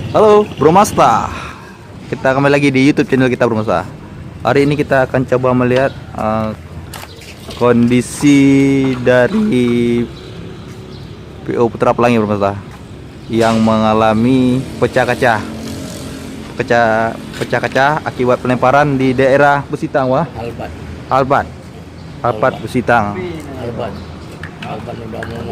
Halo Bro Masta, kita kembali lagi di YouTube channel kita Bro Masta. Hari ini kita akan coba melihat kondisi dari PO Putra Pelangi Bro Masta yang mengalami pecah kaca akibat pelemparan di daerah Besitang. Wah, Albat Besitang. Alban udah mau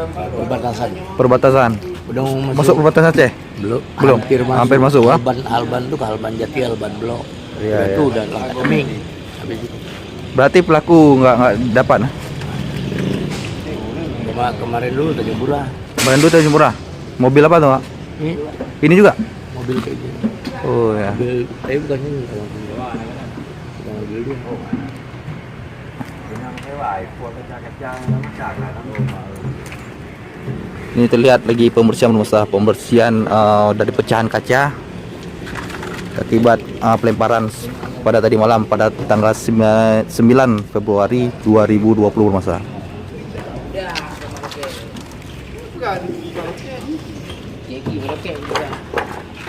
masuk Perbatasan. Udah mau Masuk perbatasan Aceh? Belum. Hampir masuk, Wah. Alban tuh ke Alban Jati, Alban Blok. Iya, Itu iya. udah langkah keming. Habis itu Berarti pelaku nggak dapat. kemarin dulu Tanjung Pura. Kemarin dulu Tanjung Pura. Mobil apa tuh, Pak? Ini Ini juga? mobil kayak gini. Oh ya. Mobil, tapi bukan ini kalau bukan mobil dia. Ini terlihat lagi pembersihan dari pecahan kaca akibat pelemparan pada tadi malam pada tanggal 9 Februari 2020 masa.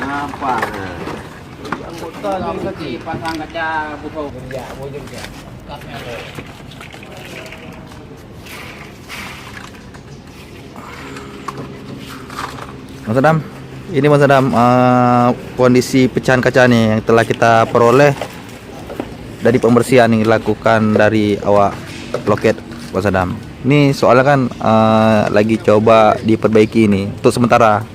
Apa? Pasang kaca butuh. Mas Adam, ini Mas Adam kondisi pecahan kaca nih yang telah kita peroleh dari pembersihan yang dilakukan dari awak loket Mas Adam. Ini soalnya kan lagi coba diperbaiki ini untuk sementara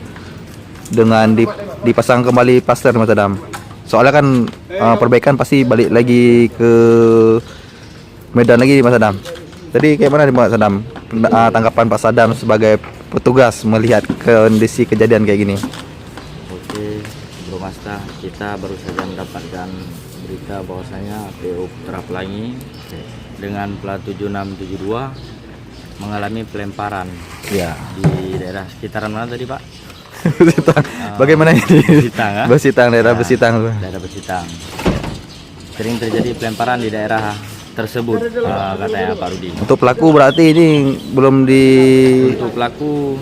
dengan dipasang kembali plaster Mas Adam. Soalnya kan perbaikan pasti balik lagi ke Medan lagi Mas Adam. Jadi kayak mana nih Mas Adam? Tanggapan Pak Sadam sebagai petugas melihat kondisi kejadian kayak gini. Oke, Bro Masta, kita baru saja mendapatkan berita bahwasanya PO Putra Pelangi dengan plat 7672 mengalami pelemparan Ya. di daerah sekitaran mana tadi, Pak? Besitang. Bagaimana ini? Besitang, ya? Besitang, daerah Ya, Besitang. Daerah Besitang. Sering terjadi pelemparan di daerah tersebut, katanya Pak Rudi. Untuk pelaku berarti ini belum Untuk pelaku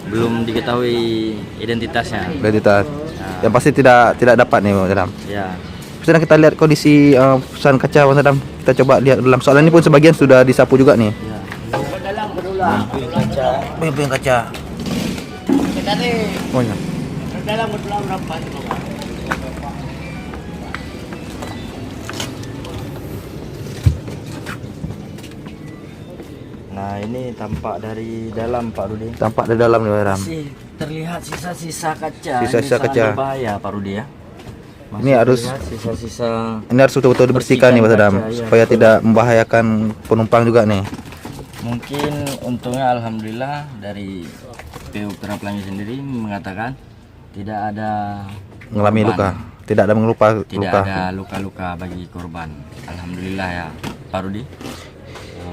belum diketahui identitasnya. identitas. Ya. Yang pasti tidak dapat nih Mas Adam. Ya, Sekarang kita lihat kondisi pecahan kaca Mas Adam. Kita coba lihat dalam. Soalnya ini pun sebagian sudah disapu juga nih. ya. Puing kaca. Puing kaca. Kita nih Oh ya. dalam berulang rapat. Nah, ini tampak dari dalam Pak Rudi. Tampak di dalam nih Mas Adam. Masih terlihat sisa-sisa kaca. Sisa-sisa Ini sangat kaca. berbahaya Pak Rudi ya. Ini harus terlihat sisa-sisa. Ini harus betul-betul dibersihkan nih Mas Adam Kaca, iya, supaya betul. tidak membahayakan penumpang juga nih. Mungkin untungnya alhamdulillah dari PU Putra Pelangi sendiri mengatakan tidak ada Mengalami korban. luka, tidak ada mengelupa Tidak luka. ada luka-luka bagi korban. Alhamdulillah ya, Pak Rudi.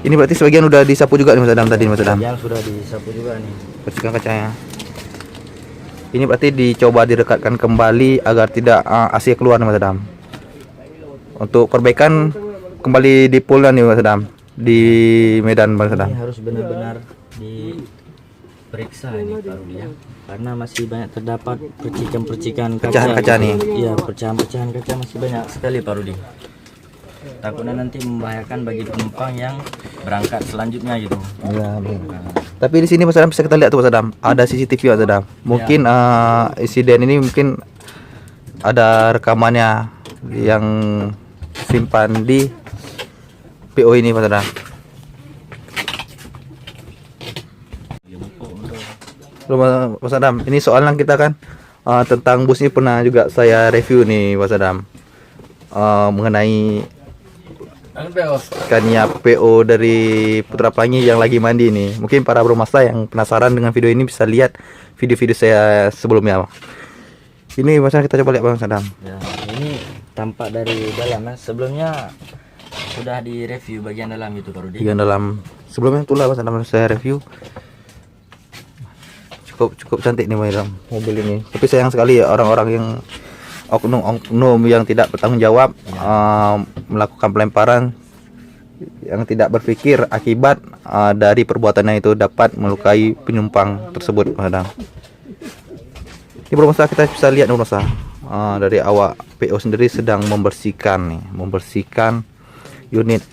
Ini berarti sebagian udah disapu juga nih Mas Adam tadi Mas Adam. Yang sudah disapu juga nih. Bersihkan kacanya. Ini berarti dicoba direkatkan kembali agar tidak AC keluar Mas Adam. Untuk perbaikan kembali di Polda nih Mas Adam, di Medan Mas Adam. Ini harus benar-benar diperiksa ini Pak Rudi ya. Karena masih banyak terdapat percikan-percikan kaca. Pecahan kaca nih. Iya, pecahan-pecahan kaca masih banyak sekali Pak Rudi. Takutnya nanti membahayakan bagi penumpang yang berangkat selanjutnya gitu. Iya, benar. Tapi di sini Mas Adam bisa kita lihat tuh Mas Adam, ada CCTV Mas Adam. Mungkin insiden ini mungkin ada rekamannya yang simpan di PO ini Mas Adam. Loh, Mas Adam, ini soalnya kita kan tentang bus ini pernah juga saya review nih Mas Adam, mengenai ikannya PO dari Putra Pelangi yang lagi mandi nih. Mungkin para Bro Masta yang penasaran dengan video ini bisa lihat video-video saya sebelumnya. Ini Mas Adam, kita coba lihat Mas Adam. Ya, ini tampak dari dalam ya. Sebelumnya sudah direview bagian dalam itu Pak Rudi. Bagian dalam sebelumnya itulah Mas Adam saya review. Cukup cantik nih Mas Adam mobil ini. Tapi sayang sekali ya orang-orang yang oknum yang tidak bertanggung jawab melakukan pelemparan yang tidak berpikir akibat dari perbuatannya itu dapat melukai penumpang tersebut. Kadang Ini Bro Mas, kita bisa lihat Bro Mas, dari awak PO sendiri sedang membersihkan unit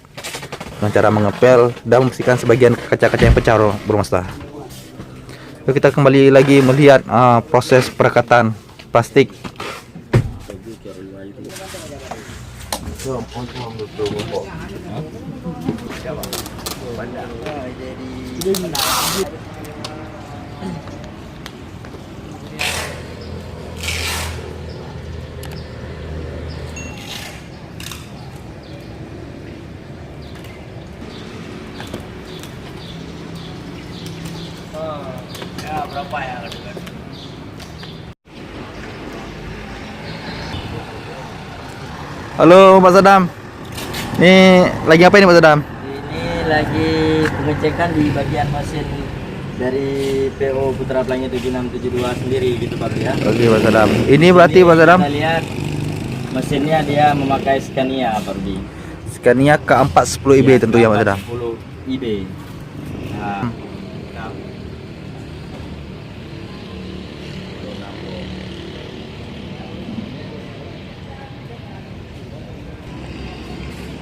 dengan cara mengepel dan membersihkan sebagian kaca-kaca yang pecah Bro Mas. Lalu kita kembali lagi melihat proses perekatan plastik. Ya, berapa ya? Halo Mas Adam. Ini lagi apa ini Mas Adam? Ini lagi pengecekan di bagian mesin dari PO Putra Pelangi 7672 sendiri gitu Pak ya. Oke Mas Adam. Ini berarti Mas Adam Kita lihat mesinnya dia memakai Scania Pak Rudi. Scania K410IB tentu ya Mas Adam. 10 IB. Nah,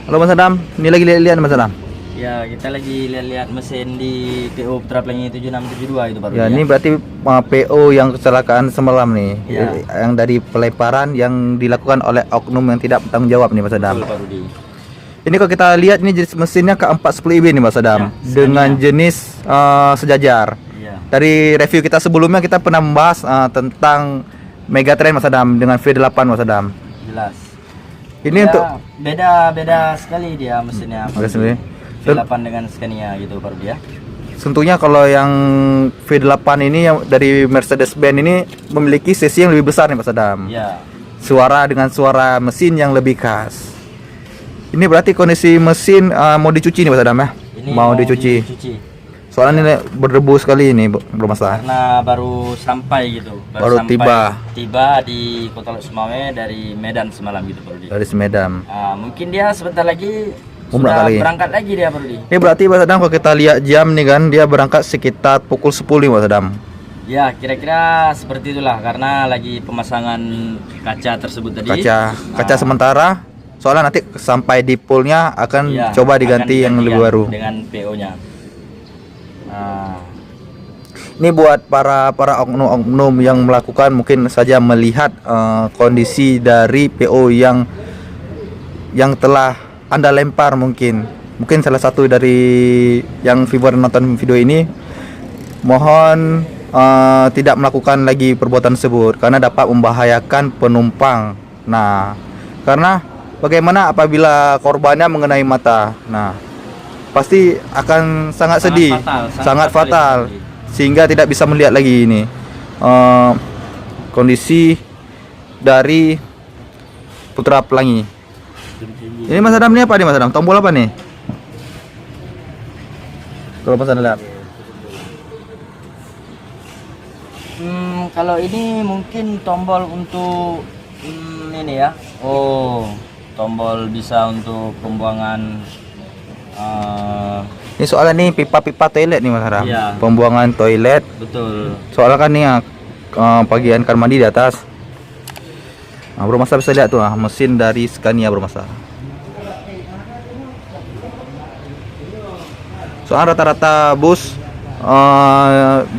Halo Mas Adam, ini lagi lihat Mas Adam. ya kita lagi lihat-lihat mesin di PO Putra Pelangi 7672 itu Pak Rudi. Ya, ini berarti PO yang kecelakaan semalam nih, Ya. yang dari pelemparan yang dilakukan oleh oknum yang tidak bertanggung jawab nih Mas Adam. Betul Pak Rudi. Ini kalau kita lihat ini jenis mesinnya K410IB nih Mas Adam, Ya, dengan Scania. jenis sejajar. Iya. Dari review kita sebelumnya kita pernah membahas tentang Megatrend Mas Adam dengan V8 Mas Adam. Jelas. Ini Ya, untuk beda sekali dia mesinnya. Oke, sendiri. V8 dengan Scania gitu Pak Rudi ya. Tentunya kalau yang V8 ini yang dari Mercedes-Benz ini memiliki sesi yang lebih besar nih Mas Adam. Ya. Suara dengan suara mesin yang lebih khas. Ini berarti kondisi mesin mau dicuci nih Mas Adam ya? Ini Mau dicuci. Soalnya ini berdebu sekali ini Bro Mas. Karena baru sampai gitu. Baru tiba. Tiba di Kota Lok Sumawe dari Medan semalam gitu Pak Rudi. Dari Semedam. Mungkin dia sebentar lagi Umrah sudah kali. berangkat lagi dia Pak Rudi. Ini berarti Mas Adam kalau kita lihat jam nih kan dia berangkat sekitar pukul 10 nih Mas Adam. Ya kira-kira seperti itulah karena lagi pemasangan kaca tersebut tadi. Kaca sementara. Soalnya nanti sampai di poolnya akan Iya, coba diganti yang akan lebih baru. dengan PO-nya. Nah, Ini buat para oknum-oknum yang melakukan mungkin saja melihat kondisi dari PO yang telah Anda lempar mungkin salah satu dari yang viewer nonton video ini mohon tidak melakukan lagi perbuatan tersebut karena dapat membahayakan penumpang. Nah, karena bagaimana apabila korbannya mengenai mata? Nah, pasti akan sangat sedih, sangat fatal, sehingga tidak bisa melihat lagi ini kondisi dari Putra Pelangi. Ini Mas Adam, ini apa nih Mas Adam? Tombol apa nih? Kalau Mas Adam lihat. Kalau ini mungkin tombol untuk ini ya. Oh, tombol bisa untuk pembuangan. Ini soalnya nih pipa-pipa toilet nih Mas Adam. Iya. Pembuangan toilet. Betul. Soalnya kan nih bagian kamar mandi di atas. Nah, Bro Mas bisa lihat tuh mesin dari Scania Bro Mas. Soalnya rata-rata bus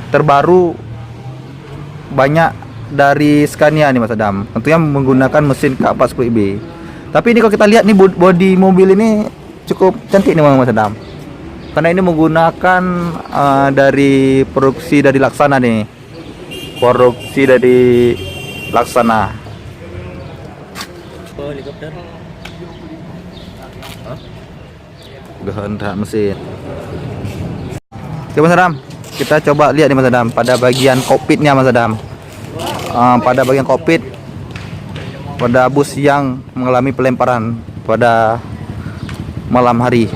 terbaru banyak dari Scania nih Mas Adam. Tentunya menggunakan mesin K410IB. Tapi ini kalau kita lihat nih bodi mobil ini cukup cantik nih Mas Adam. Karena ini menggunakan dari produksi dari Laksana nih. Produksi dari Laksana. Oh, helikopter. Gehendak mesin. Oke Mas Adam, kita coba lihat nih Mas Adam pada bagian kokpitnya Mas Adam. Pada bagian kokpit pada bus yang mengalami pelemparan pada malam hari.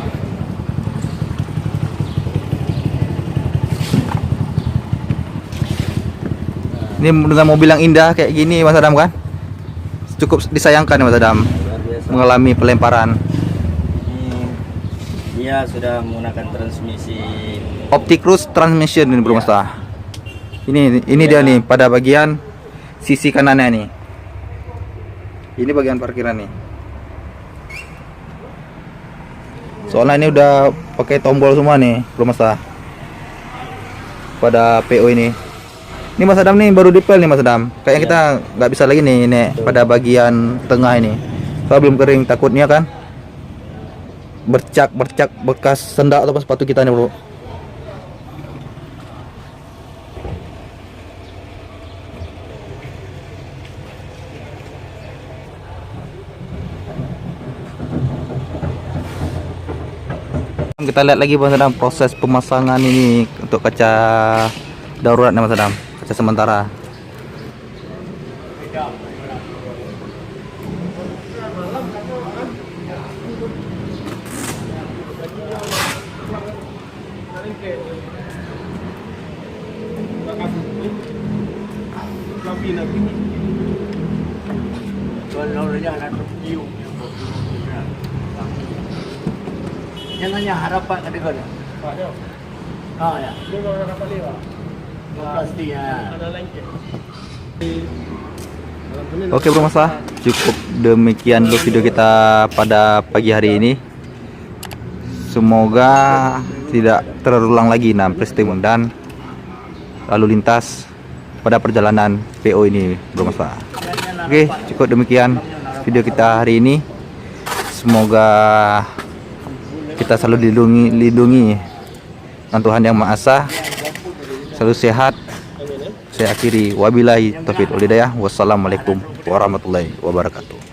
Ini dengan mobil yang indah kayak gini Mas Adam kan, cukup disayangkan Mas Adam Luar biasa. mengalami pelemparan. Ini dia sudah menggunakan transmisi Optic Cruise Transmission ini Bro Mas. Ini dia nih pada bagian sisi kanannya nih. Ini bagian parkiran nih. Soalnya ini udah pakai tombol semua nih, belum masalah. Pada PO ini. Ini Mas Adam nih baru dipel nih Mas Adam. Kayaknya kita nggak bisa lagi nih pada bagian tengah ini. Soalnya belum kering, takutnya kan bercak bekas sendak atau sepatu kita nih, Bro. Kita lihat lagi Mas Adam proses pemasangan ini untuk kaca darurat nih Mas Adam, kaca sementara. Yan hanya harapan ka dito. Ah, ya. Plastik ya. Oke Bro Masa, cukup demikian dulu video kita pada pagi hari ini. Semoga tidak terulang lagi peristiwa dan lalu lintas pada perjalanan PO ini Bro Masa. Oke, cukup demikian video kita hari ini. Semoga kita selalu dilindungi dengan Tuhan Yang Maha Esa, selalu sehat. Saya akhiri, wabillahi taufiq wal hidayah. Wassalamualaikum warahmatullahi wabarakatuh.